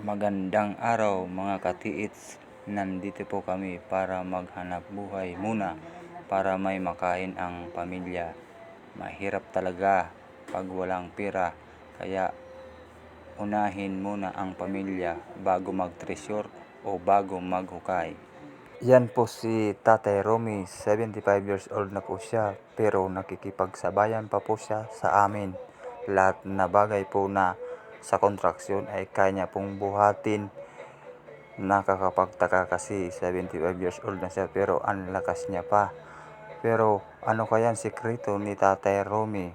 Magandang araw mga katiits, nandito po kami para maghanap buhay muna para may makain ang pamilya. Mahirap talaga pag walang pera, kaya unahin muna ang pamilya bago magtreasure o bago maghukay. Yan po si Tatay Romy, 75 years old na po siya, pero nakikipagsabayan pa po siya sa amin. Lahat na bagay po na sa kontraksyon ay kaya niya pong buhatin. Nakakapagtaka kasi 75 years old na siya pero ang lakas niya pa. Pero ano kaya ang sikreto ni Tatay Romy?